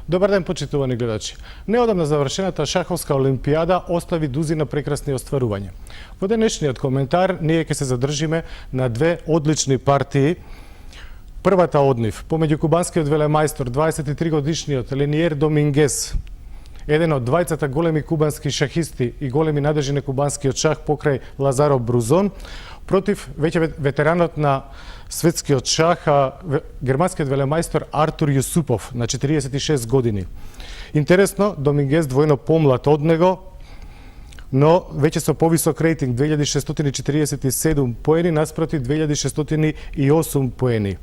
Добар ден, почитувани гледачи. Неодамна завршената шаховска олимпијада остави дузина прекрасни остварувања. Во денешниот коментар ние ќе се задржиме на две одлични партии. Првата од нив, помеѓу кубанскиот велемајстор, 23 годишниот Лениер Домингес, еден од двајцата големи кубански шахисти и големи надежи на кубанскиот шах покрај Лазаро Брузон, против веќе ветеранот на светскиот шах, германскиот велемајстор Артур Јусупов на 46 години. Интересно, Домингес двојно помлад од него, но веќе со повисок рейтинг 2647 поени наспроти 2608 поени.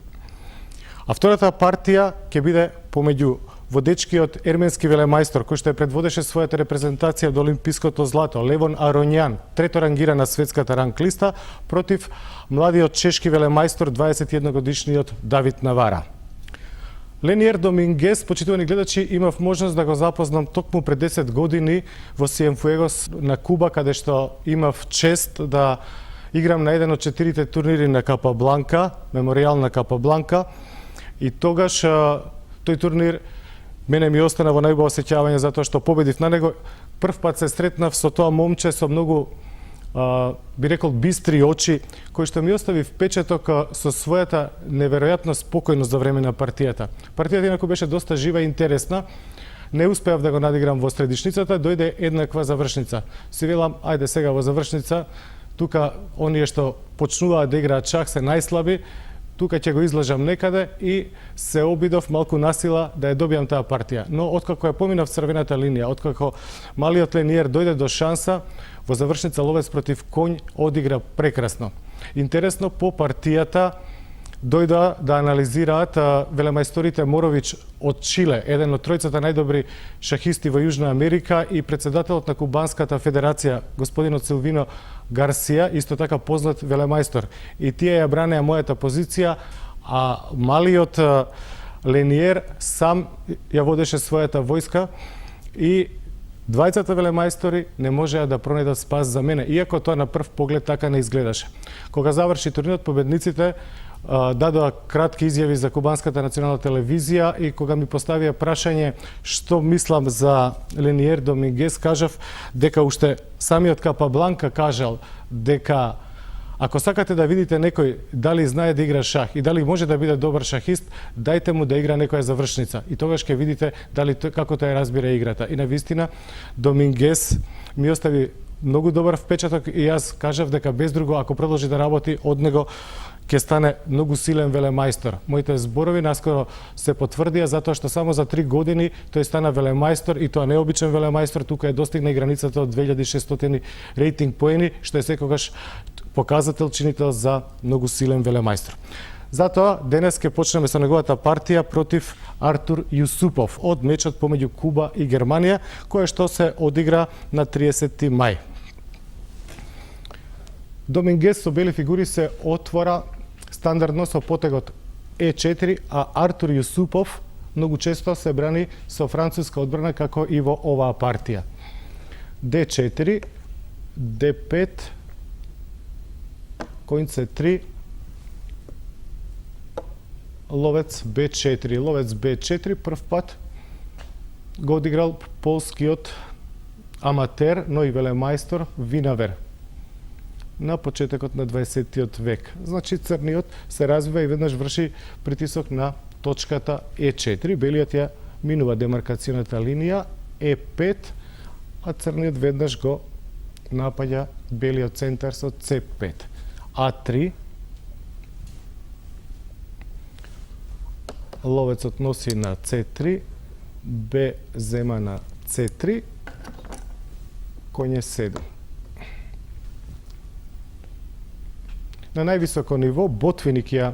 А втората партија ќе биде помеѓу водечкиот ерменски велемајстор, кој што предводеше својата репрезентација до олимпиското злато, Левон Ароњан, трето рангира на светската ранглиста, против младиот чешки велемајстор, 21 годишниот Давид Навара. Лениер Домингес, почитувани гледачи, имав можност да го запознам токму пред 10 години во Сиенфуегос на Куба, каде што имав чест да играм на еден од 4 турнири на Капабланка, меморијал на Капабланка, и тогаш тој турнир мене ми остана во најубаво сеќавање затоа што победив на него. Прв пат се сретнав со тоа момче со многу би рекол бистри очи, кој што ми остави впечаток со својата неверојатна спокојност за време на партијата. Партијата инаку беше доста жива и интересна. Не успеав да го надиграм во средишницата, дојде еднаква завршница. Си велам, ајде сега во завршница, тука оние што почнуваат да играат шах се најслаби, тука ќе го излажам некаде и се обидов малку насила да ја добијам таа партија. Но откако ја поминав црвената линија, откако малиот Лениер дојде до шанса, во завршница ловец против коњ одигра прекрасно. Интересно, по партијата дојда да анализираат велемајсторите Морович од Чиле, еден од тројцата најдобри шахисти во Јужна Америка и председателот на Кубанската федерација, господинот Силвино Гарсија, исто така познат велемајстор. И тие ја бранеа мојата позиција, а малиот Лениер сам ја водеше својата војска и двајцата велемајстори не можеа да пронедат спас за мене, иако тоа на прв поглед така не изгледаше. Кога заврши турнирот, победниците дадоа кратки изјави за Кубанската национална телевизија и кога ми поставија прашање што мислам за Лениер Домингес, кажав дека уште самиот Капабланка кажал дека ако сакате да видите некој дали знае да игра шах и дали може да биде добар шахист, дајте му да игра некоја завршница и тогаш ќе видите дали како тој разбира играта. И навистина Домингес ми остави многу добар впечаток и јас кажав дека без друго, ако продолжи да работи, од него ќе стане многу силен велемајстор. Моите зборови наскоро се потврдија затоа што само за 3 години тој стана велемајстор и тоа необичен велемајстор, тука достигна и границата од 2600 рейтинг поени, што е секогаш показател, чинител за многу силен велемајстор. Затоа денес ќе почнеме со неговата партија против Артур Јусупов од мечот помеѓу Куба и Германија, кој што се одигра на 30 мај. Домингес со бели фигури се отвора стандардно со потегот Е4, а Артур Јусупов многу често се брани со француска одбрана како и во оваа партија. Д4, Д5, коњ С3, ловец Б4. Ловец Б4 прв пат го одиграл полскиот аматер, но и велемајстор Винавер на почетокот на 20-тиот век. Значи црниот се развива и веднаш врши притисок на точката Е4. Белиот ја минува демаркацијната линија Е5, а црниот веднаш го напаѓа белиот центар со С5. А3. Ловецот носи на С3, Б зема на С3, коње 7. На највисоко ниво Ботвиник ја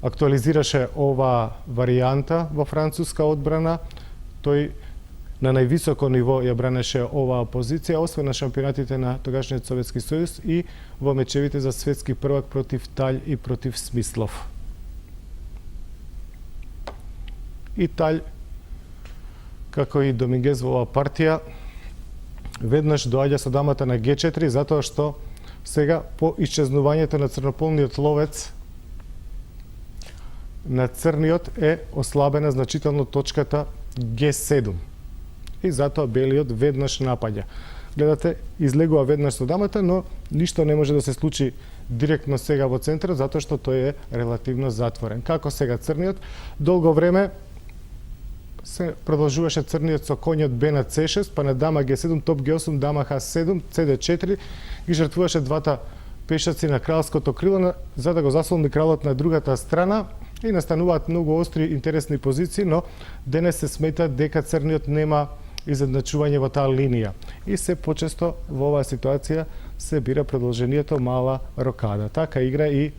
актуализираше ова варијанта во француска одбрана. Тој на највисоко ниво ја бранеше оваа позиција, освен на шампионатите на тогашниот Советски сојуз и во мечевите за светски првак против Талј и против Смислов. И Талј, како и Домингес во оваа партија, веднаш доаѓа со дамата на Г4, затоа што сега по исчезнувањето на црнополниот ловец на црниот е ослабена значително точката G7. И затоа белиот веднаш напаѓа. Гледате, излегува веднаш со дамата, но ништо не може да се случи директно сега во центарот, затоа што тој е релативно затворен. Како сега црниот? Долго време се продолжуваше црниот со коњот Б на C6, па на дама G7, топ G8, дама H7, CD4, ги жртвуваше двата пешаци на кралското крило, за да го заслони кралот на другата страна и настануваат многу остри интересни позиции, но денес се смета дека црниот нема изедначување во таа линија. И се почесто во оваа ситуација се бира продолжението мала рокада. Така игра и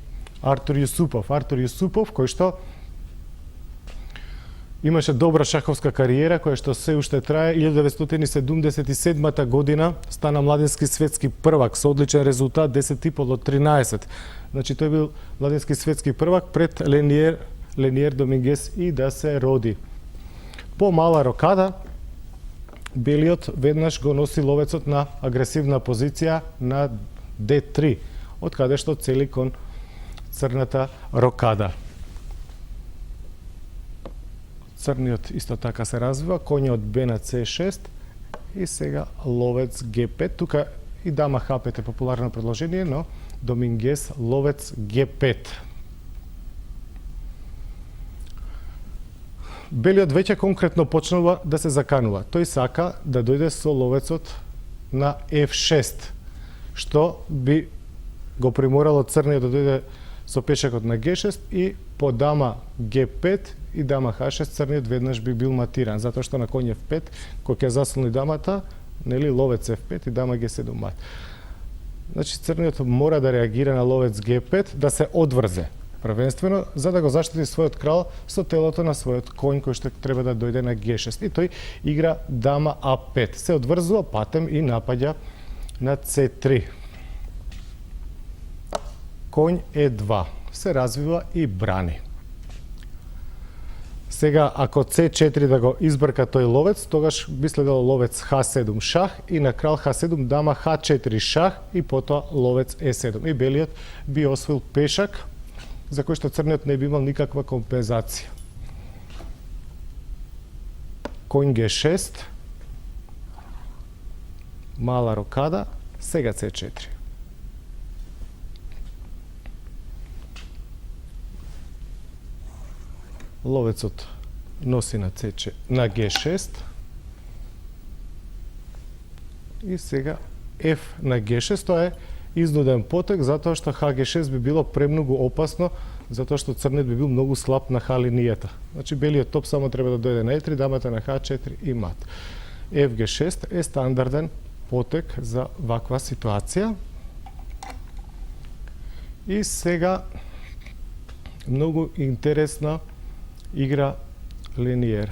Артур Јусупов. Артур Јусупов, кој што имаше добра шаховска кариера, која што се уште трае. 1977 година стана младински светски првак со одличен резултат 10,5 од 13. Значи тој бил младински светски првак пред Лениер Домингес и да се роди. По мала рокада белиот веднаш го носи ловецот на агресивна позиција на D3, од каде што цели кон црната рокада. Црниот исто така се развива, коњот Б на C6 и сега ловец G5. Тука и дама H5 е популарно предложение, но Домингес ловец G5. Белиот веќе конкретно почнува да се заканува. Тој сака да дојде со ловецот на F6, што би го приморало црниот да дојде со пешакот на G6 и по дама G5 и дама H6 црниот веднаш би бил матиран, затоа што на коњ F5, кој ќе заслони дамата, нели ловец F5 и дама G7 мат. Значи црниот мора да реагира на ловец G5, да се одврзе првенствено, за да го заштити својот крал со телото на својот коњ кој што треба да дојде на G6. И тој игра дама A5. Се одврзува патем и напаѓа на C3. Коњ E2. Се развива и брани. Сега, ако C4 да го избрка тој ловец, тогаш би следело ловец H7 шах и на крал H7 дама H4 шах и потоа ловец E7. И белиот би освоил пешак, за кој што црниот не би имал никаква компензација. Коњ G6, мала рокада, сега C4. Ловецот носи на G6 и сега F на G6, тоа е изнуден потек, затоа што HG6 би било премногу опасно, затоа што црниот би бил многу слаб на H линијата. Значи белиот топ само треба да дојде на E3, дамата на H4 и мат. FG6 е стандарден потек за ваква ситуација. И сега многу интересна игра Лениер.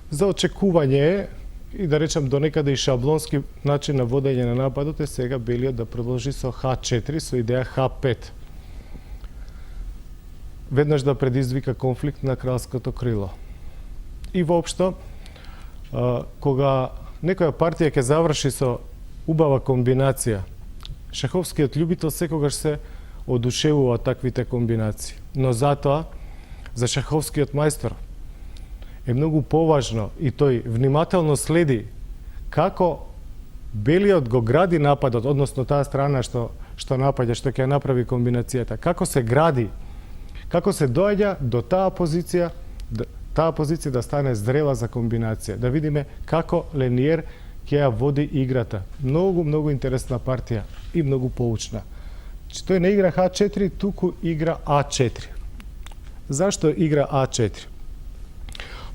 За очекување е, и да речем до некаде и шаблонски начин на водење на нападот е сега белиот да продолжи со H4, со идеја H5. Веднаш да предизвика конфликт на кралското крило. И воопшто, кога некоја партија ќе заврши со убава комбинација, шаховскиот љубител секогаш се одушевува од таквите комбинации. Но затоа, за шаховскиот мајстор е многу поважно и тој внимателно следи како белиот го гради нападот, односно таа страна што напаѓа, што ќе направи комбинацијата, како се гради, како се доаѓа до таа позиција да стане зрела за комбинација, да видиме како Лениер ќе ја води играта. Многу интересна партија и многу поучна. Тој не игра H4, туку игра A4. Зашто игра A4?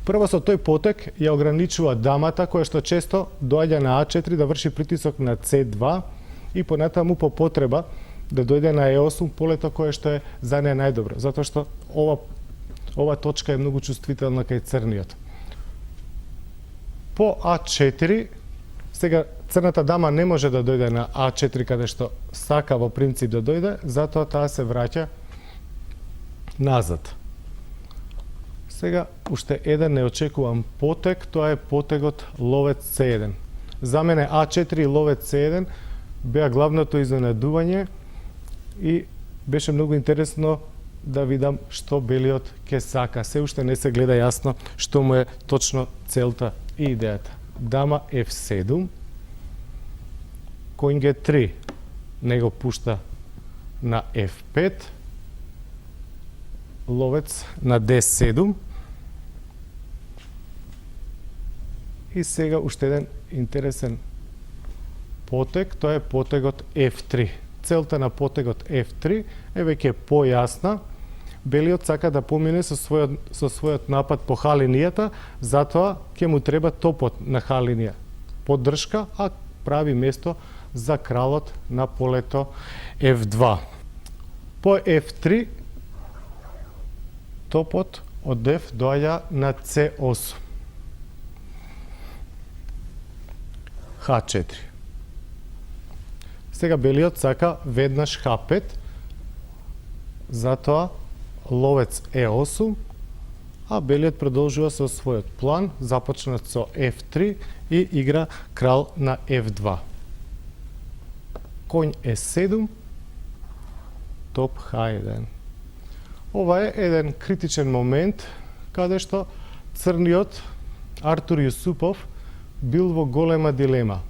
Прво со тој потек ја ограничува дамата, која што често доаѓа на A4 да врши притисок на C2 и понатаму по потреба да дојде на E8 полето кое што е за неја најдобро, затоа што ова точка е многу чувствителна кај црниот. По A4, сега црната дама не може да дојде на A4 каде што сака во принцип да дојде, затоа таа се враќа назад. Сега, уште еден неочекуван потек, тоа е потегот ловец C1. За мене A4 и ловец C1 беа главното изненадување и беше многу интересно да видам што белиот ќе сака. Се уште не се гледа јасно што му е точно целта и идејата. Дама F7, конј G3, него пушта на F5, ловец на D7 и сега уште еден интересен потег, тоа е потегот F3. Целта на потегот F3 е веќе појасна. Белиот сака да помине со својот напад по Х-линијата, затоа ќе му треба топот на Х-линија поддршка, а прави место за кралот на полето F2. По F3 топот од F доаѓа на C8. H4. Сега белиот сака веднаш H5, затоа ловец E8, а белиот продолжува со својот план, започнат со F3 и игра крал на F2. Конј E7, топ H1. Ова е еден критичен момент каде што црниот Артур Јусупов бил во голема дилема.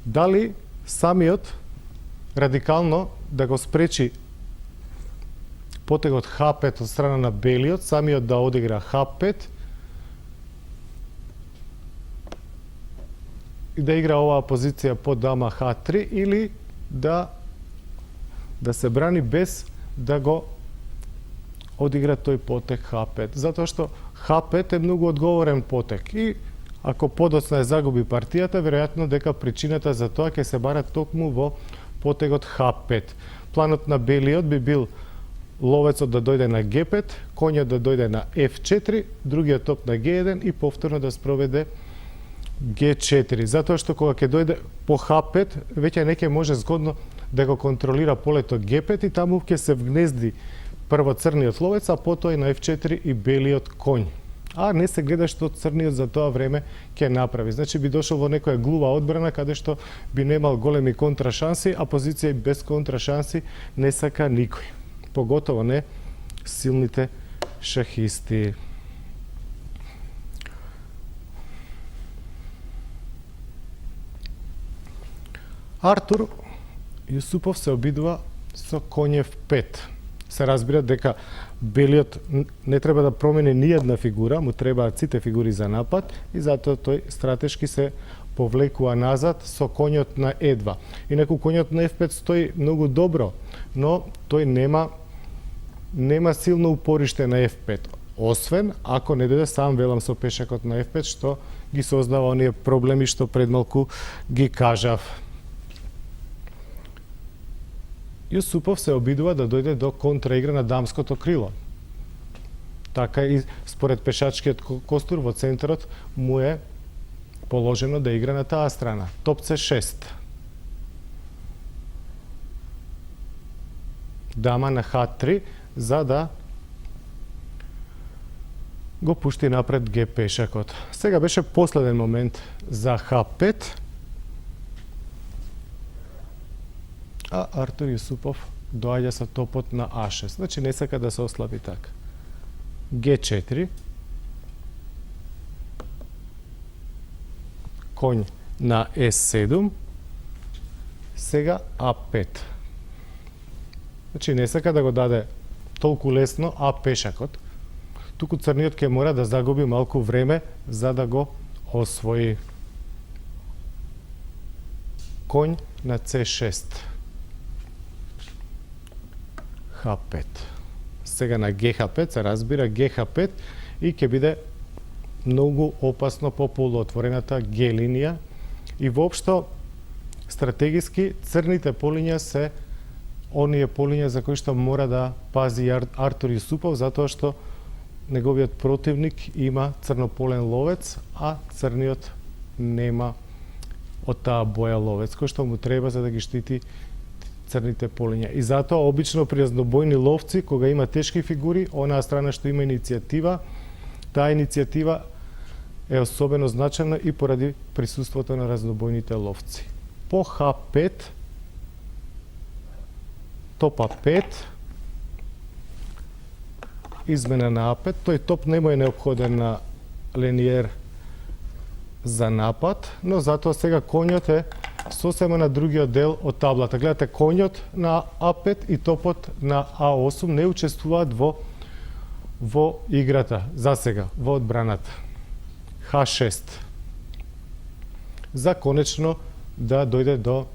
Дали самиот радикално да го спречи потегот H5 од страна на белиот, самиот да одигра H5 и да игра оваа позиција по дама H3 или да се брани без да го одигра тој потег H5, затоа што H5 е многу одговорен потег и ако подоцна ја загуби партијата, веројатно дека причината за тоа ќе се бара токму во потегот H5. Планот на белиот би бил ловецот да дојде на G5, коњот да дојде на F4, другиот топ на G1 и повторно да спроведе G4. Затоа што кога ќе дојде по H5, веќе не ќе може згодно да го контролира полето G5 и таму ќе се вгнезди прво црниот ловец, а потоа и на F4 и белиот конј. А не се гледа што црниот за тоа време ќе направи. Значи би дошол во некоја глува одбрана каде што би немал големи контрашанси, а позиција без контрашанси не сака никој. Поготово не силните шахисти. Артур Јусупов се обидува со конј F5. Се разбира дека белиот не треба да промени ни една фигура, му требаат сите фигури за напад и затоа тој стратешки се повлекува назад со конјот на E2. Инаку конјот на F5 стои многу добро, но тој нема силно упориште на F5. Освен ако не дојде сам велам со пешакот на F5 што ги создава оние проблеми што пред малку ги кажав. Јусупов се обидува да дојде до контраигра на дамското крило. Така и според пешачкиот костур во центарот му е положено да игра на таа страна. Топ C6. Дама на H3 за да го пушти напред Г пешакот. Сега беше последен момент за H5. А Артур Јусупов доаѓа со топот на А6. Значи не сака да се ослаби така. Г4. Конј на С7. Сега А5. Значи не сака да го даде толку лесно А пешакот. Туку црниот ќе мора да загуби малку време за да го освои. Конј на С6. H5. Сега на GH5 се разбира GH5 и ќе биде многу опасно по полуотворената Г линија и воопшто стратегиски црните полиња се оние полиња за кои што мора да пази Артур Јусупов затоа што неговиот противник има црнополен ловец, а црниот нема од таа боја ловец кој што му треба за да ги штити црните полиња. И затоа обично при разнобојни ловци, кога има тешки фигури, онаа страна што има иницијатива, таа иницијатива е особено значајна и поради присуството на разнобојните ловци. По H5, топ А5, измена на А5. Тој топ не му е неопходен на лениер за напад, но затоа сега конјот е сосема на другиот дел од таблата. Гледате, конјот на А5 и топот на А8 не учествуваат во играта за сега, во одбраната. H6. За конечно да дојде до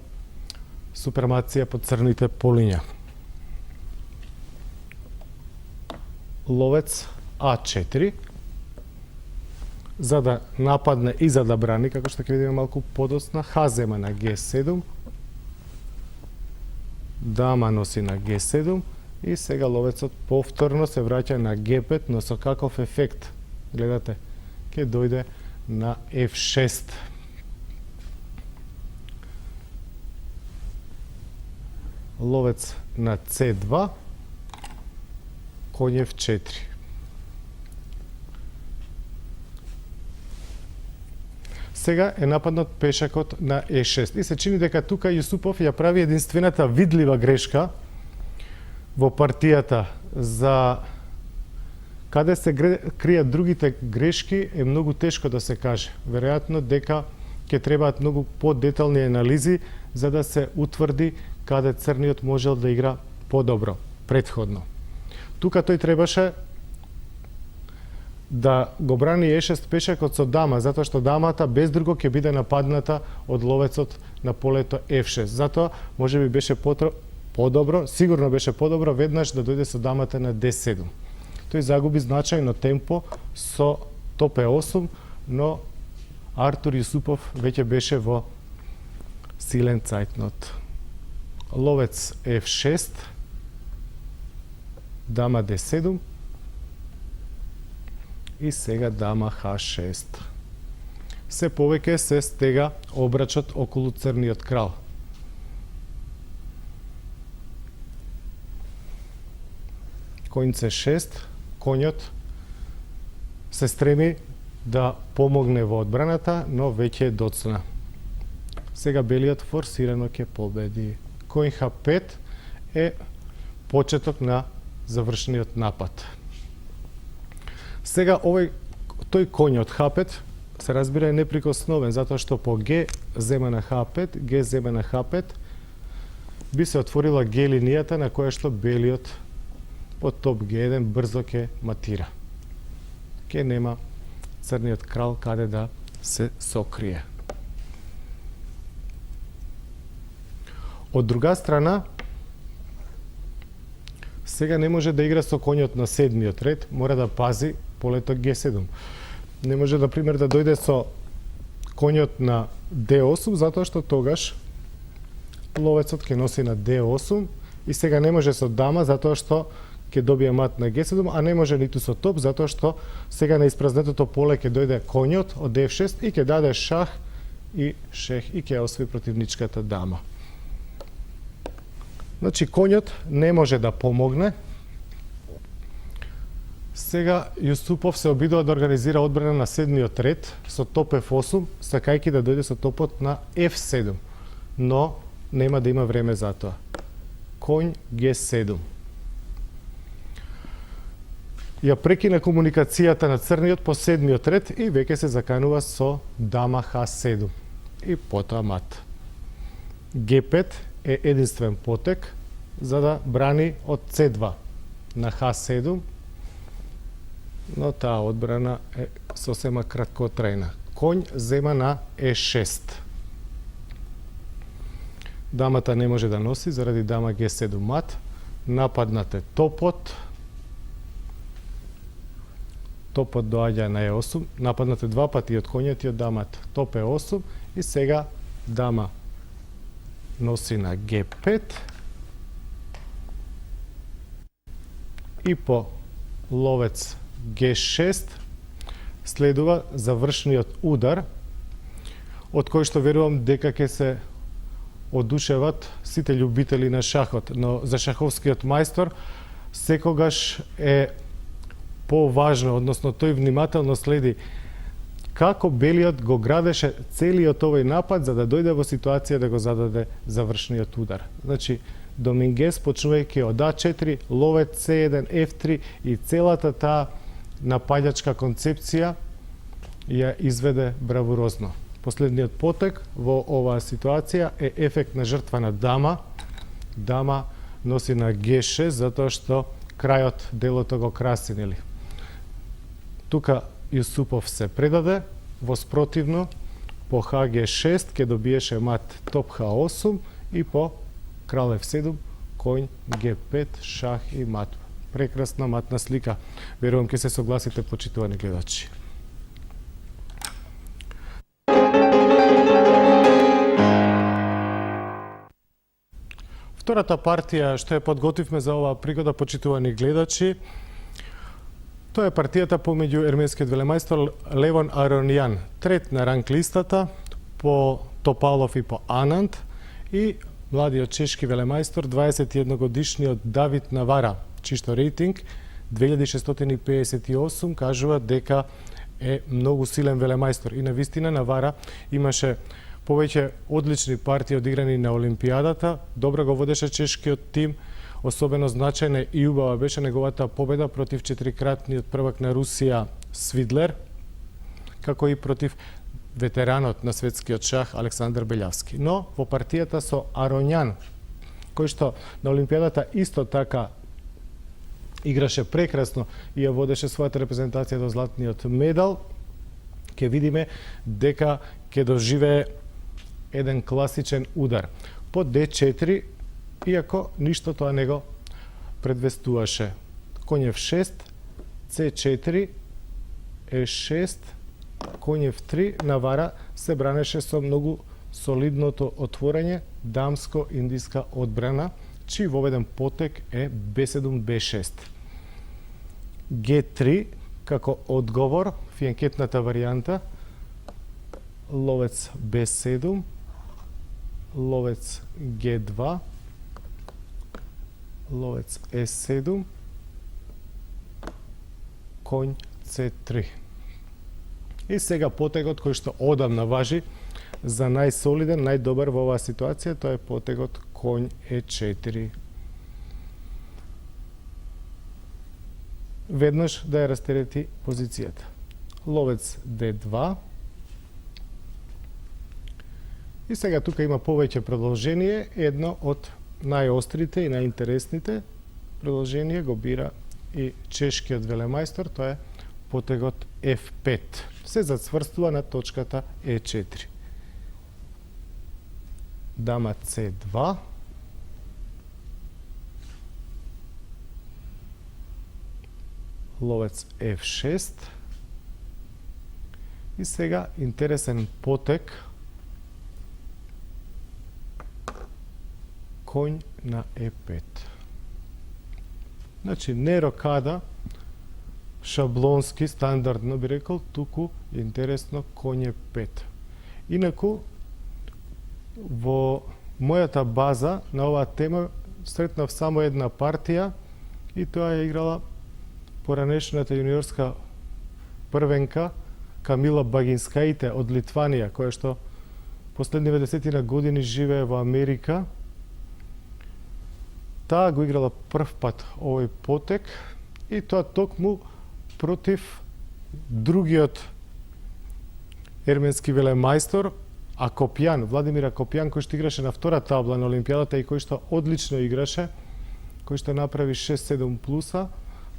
супремација по црните полиња. Ловец А4, за да нападне и за да брани, како што ќе видиме малку подоцна. Х зема на Г7, дама носи на Г7 и сега ловецот повторно се враќа на Г5, но со каков ефект? Гледате, ќе дојде на F6. Ловец на C2, коњ F4. Сега е нападнат пешакот на E6 и се чини дека тука Јусупов ја прави единствената видлива грешка во партијата. За каде се кријат другите грешки е многу тешко да се каже. Веројатно дека ќе требаат многу подетални анализи за да се утврди каде црниот можел да игра подобро претходно. Тука тој требаше да го брани Е6 пешакот со дама, затоа што дамата без друго ќе биде нападната од ловецот на полето F6. Затоа можеби беше подобро, сигурно беше подобро веднаш да дојде со дамата на D7. Тој загуби значајно темпо со топ E8, но Артур Јусупов веќе беше во силен цајтнот. Ловец F6, дама D7 и сега дама H6. Се повеќе се стега обрачот околу црниот крал. Коњ C6, коњот се стреми да помогне во одбраната, но веќе е доцна. Сега белиот форсирано ќе победи. Коњ H5 е почеток на завршениот напад. Сега тој коњ од H5 се разбира е неприкосновен, затоа што по Г зема на H5, Г зема на H5 би се отворила Г линијата на која што белиот по топ Г1 брзо ќе матира. Ке нема црниот крал каде да се сокрие. Од друга страна, сега не може да игра со коњот на седмиот ред, мора да пази полето Г7. Не може, например, да дојде со коњот на D8, затоа што тогаш ловецот ќе носи на D8 и сега не може со дама, затоа што ќе добие мат на Г7, а не може ниту со топ, затоа што сега на испразнетото поле ќе дојде коњот од F6 и ќе даде шах и шех и ќе освои противничката дама. Значи, коњот не може да помогне. Сега Јусупов се обидува да организира одбрана на седмиот ред со топ F8, сакајќи да дојде со топот на F7, но нема да има време за тоа. Коњ G7. Ја прекина комуникацијата на црниот по седмиот ред и веќе се заканува со дама H7 и потоа мат. G5 е единствен потек за да брани од C2 на H7, но таа одбрана е сосема краткотрајна. Коњ зема на E6. Дамата не може да носи заради дама G7 мат. Нападнате топот. Топот доаѓа на E8. Нападнате два пати од коњот и од дамата. Топ E8 и сега дама носи на G5 и по ловец G6 следува завршниот удар, од кој што верувам дека ќе се одушеват сите љубители на шахот, но за шаховскиот мајстор секогаш е поважно, односно тој внимателно следи како белиот го градеше целиот овој напад за да дојде во ситуација да го зададе завршниот удар. Значи, Домингес, почнувајќи од А4, ловец C1, F3 и целата таа напаѓачка концепција ја изведе бравурозно. Последниот потек во оваа ситуација е ефект на жртва на дама. Дама носи на G6 затоа што крајот делото го краси, нели? Тука Јусупов се предаде, во спротивно по Hg6 ќе добиеше мат топ H8 и по крал F7 коњ G5 шах и мат. Прекрасна матна слика. Верувам ќе се согласите, почитувани гледачи. Втората партија што ја подготвивме за оваа пригода, почитувани гледачи, тоа е партијата помеѓу ерменскиот велемајстор Левон Аронјан, трет на ранг листата по Топалов и по Ананд, и младиот чешки велемајстор 21 годишниот Давид Навара, чишто рейтинг 2658, кажува дека е многу силен велемајстор. И навистина Навара имаше повеќе одлични партии одиграни на Олимпијадата, добро го водеше чешкиот тим, особено значајна и убава беше неговата победа против четирикратниот првак на Русија Свидлер, како и против ветеранот на светскиот шах Александар Белјавски. Но во партијата со Аронјан, кој што на Олимпијадата исто така играше прекрасно и ја водеше својата репрезентација до златниот медал, ќе видиме дека ќе доживее еден класичен удар по D4, иако ништо тоа не го предвестуваше. Коњ F6, C4, E6, коњ F3, Навара се бранеше со многу солидното отворање, дамско-индиска одбрана, чиј воведен потек е B7, B6. G3 како одговор, фијанкетната варијанта, ловец B7, ловец G2, ловец E7, коњ C3. И сега потегот кој што одамна важи за најсолиден, најдобар во оваа ситуација, тоа е потегот коњ E4. Веднаш да ја растерети позицијата. Ловец D2. И сега тука има повеќе продолжение, едно од најострите и најинтересните продолжение го бира и чешкиот велемајстор, тоа е потегот F5. Се зацврстува на точката E4. Дама C2. Ловец F6. И сега интересен потек коњ на E5. Значи, не рокада, шаблонски, стандардно би рекол, туку интересно коњ E5. Инаку, во мојата база на оваа тема сретнав само една партија и тоа ја играла поранешната јуниорска првенка Камила Багинскаите од Литванија, која што последни 20 години живее во Америка. Таа го играла прв пат овој потек и тоа токму против другиот ерменски велемајстор Акопјан, Владимир Акопјан, кој што играше на втора табла на Олимпијадата и кој што одлично играше, кој што направи 6-7 плюса.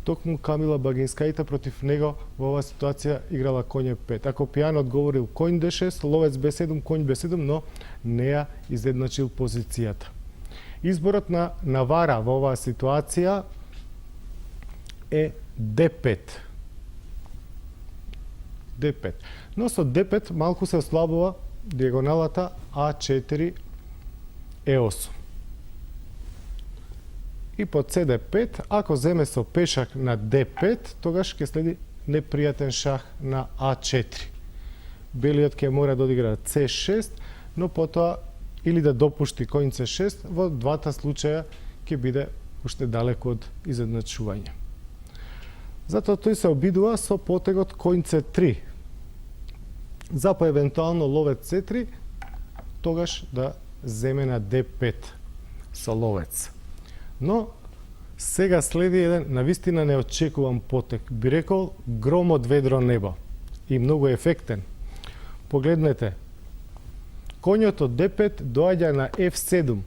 Токму Камила Багинскајта против него во оваа ситуација играла коњ Е5. Акопјан одговорил коњ Д6, ловец Б7, коњ Б7, но не ја изедначил позицијата. Изборот на Навара во оваа ситуација е D5. D5. Но со D5 малку се ослабува диагоналата А4 Е8. И по CD5, ако земе со пешак на D5, тогаш ќе следи непријатен шах на А4. Белиот ќе мора да одигра C6, но потоа или да допушти коњ C6, во двата случаја ќе биде уште далеко од изедначување. Затоа тој се обидува со потегот коњ C3. За по евентуално ловец C3, тогаш да земе на D5. со ловец. Но сега следи еден навистина неочекуван потек. Би рекол гром од ведро небо. И многу ефектен. Погледнете. Коњот од D5 доаѓа на F7.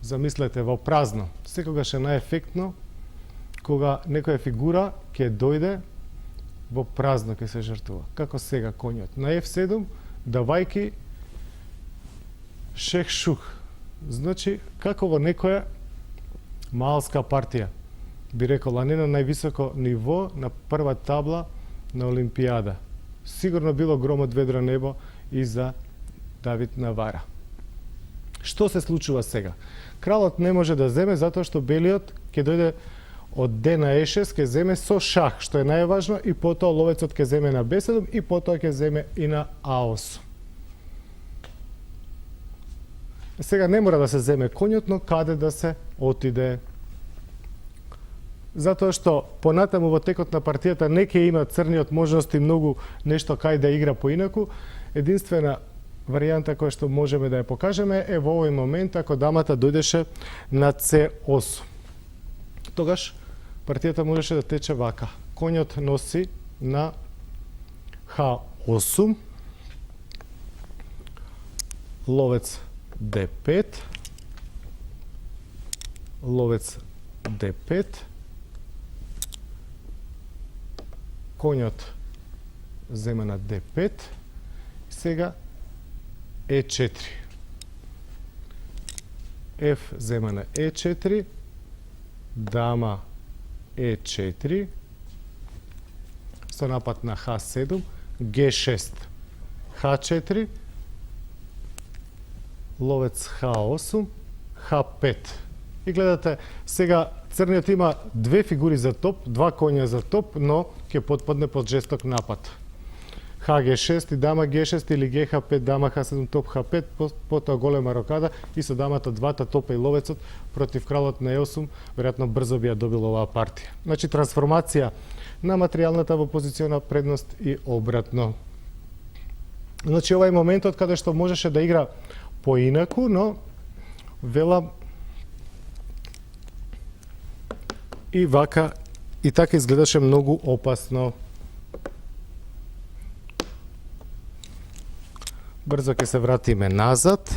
Замислете во празно. Секогаш е наефектно кога некоја фигура ќе дојде во празно ќе се жртвува. Како сега коњот на F7 давајки шех шух. Значи како во некоја малска партија. Би рекол, а не на највисоко ниво на прва табла на Олимпијада. Сигурно било гром од ведро небо и за Давид Навара. Што се случува сега? Кралот не може да земе затоа што белиот ќе дојде од D на E6, ќе земе со шах, што е најважно, и потоа ловецот ќе земе на B7 и потоа ќе земе и на A8. Сега не мора да се земе коњот, но каде да се отиде? Затоа што понатаму во текот на партијата не ќе има црниот можности многу нешто кај да игра поинаку. Единствена варијанта која што можеме да ја покажеме е во овој момент ако дамата дојдеше на C8. Тогаш партијата можеше да тече вака. Коњот носи на H8, ловец D5, ловец D5, коњот зема на D5, сега E4. F зема на E4, дама E4, со напад на H7, G6, H4, ловец H8, H5. И гледате, сега црниот има две фигури за топ, два коња за топ, но ќе потпадне под жесток напад. H6 и дама G6 или GH5, дама H7, топ H5, потоа голема рокада и со дамата двата топа и ловецот против кралот на E8, веројатно брзо би ја добил оваа партија. Значи трансформација на материјалната во позициона предност и обратно. Значи ова е моментот каде што можеше да игра поинаку, но велам и вака и така изгледаше многу опасно. Брзо ќе се вратиме назад.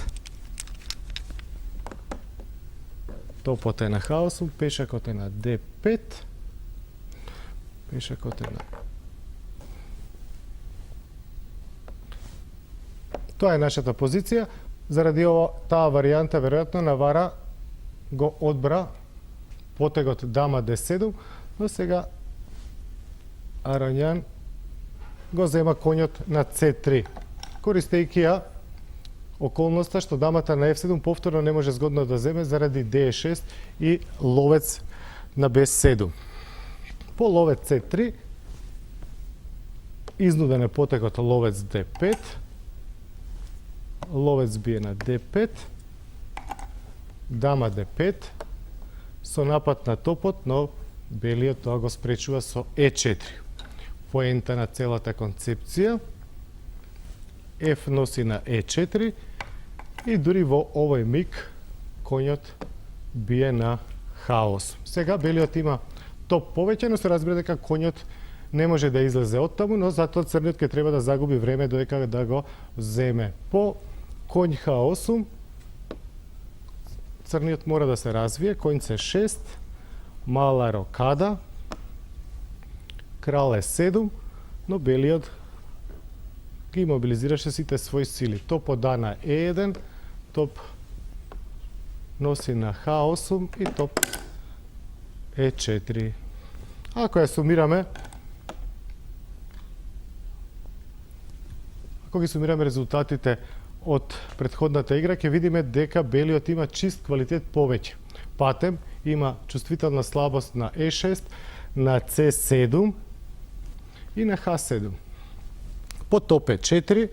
Топот е на H8, пешакот е на D5. Пешакот е на... Тоа е нашата позиција. Заради таа варијанта, веројатно, Навара го одбра потегот дама D7, но сега Аронјан го зема коњот на C3. Користејќи ја околноста што дамата на F7 повторно не може згодно да земе заради D6 и ловец на B7. По ловец C3 изнуден е потекот ловец D5, ловец бие на D5, дама D5, со напад на топот, но белиот тоа го спречува со E4. Поента на целата концепција. F носи на E4 и дури во овој миг коњот бие на H8. Сега белиот има топ повеќе, но се разбира дека коњот не може да излезе од таму, но затоа црниот ќе треба да загуби време додека да го земе. По коњ H8 црниот мора да се развие, коњ C6, мала рокада, крал E7, но белиот ги мобилизираше сите своји сили. Топ од А на E1, топ носи на H8 и топ E4. Ако ја сумираме, ако ги сумираме резултатите од претходната игра, ќе видиме дека белиот има чист квалитет повеќе. Патем има чувствителна слабост на E6, на C7 и на H7. По топ E4,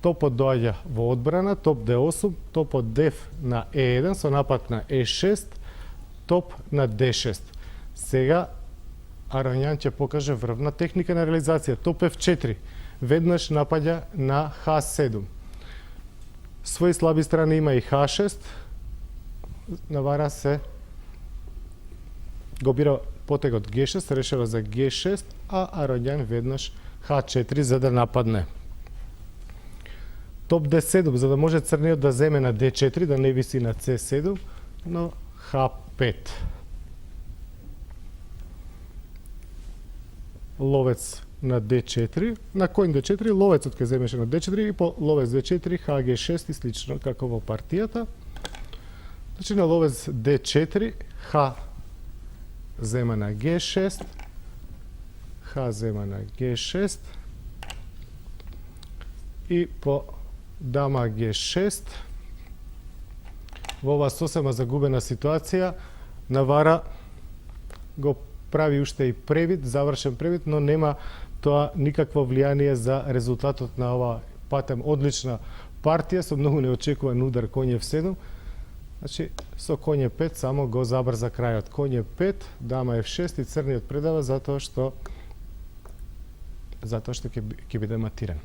топот доаѓа во одбрана, топ D8, топ од F на E1 со напад на E6, топ на D6. Сега Аронјан ќе покаже врвна техника на реализација. Топ F4, веднаш напаѓа на H7. Свои слаби страни има и H6. Навара се го бира потегот G6, решава за G6, а Ароњан веднаш H4 за да нападне. Топ D7, за да може црниот да земе на D4, да не виси на C7, но H5. Ловец на D4, на коњ D4, ловецот ќе земеше на D4 и по ловец D4, HG6 и слично како во партијата. Значи на ловец D4, H зема на G6, H зема на G6 и по дама G6 во оваа сосема загубена ситуација Навара го прави уште и превид, завршен превид, но нема тоа никакво влијание за резултатот на оваа патем одлична партија со многу неочекуван удар коње F7. Значи со коње 5 само го забрза крајот. Коње 5, дама F6 и црниот предава затоа што ќе биде матиран.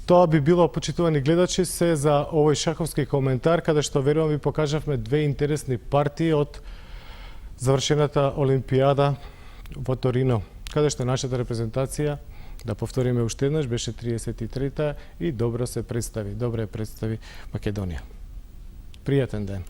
Тоа би било, почитувани гледачи, се за овој шаховски коментар, каде што верувам ви покажавме две интересни партии од завршената Олимпијада во Торино, каде што нашата репрезентација, да повториме уште еднаш, беше 33-та и добро се представи Македонија. Пријатен ден.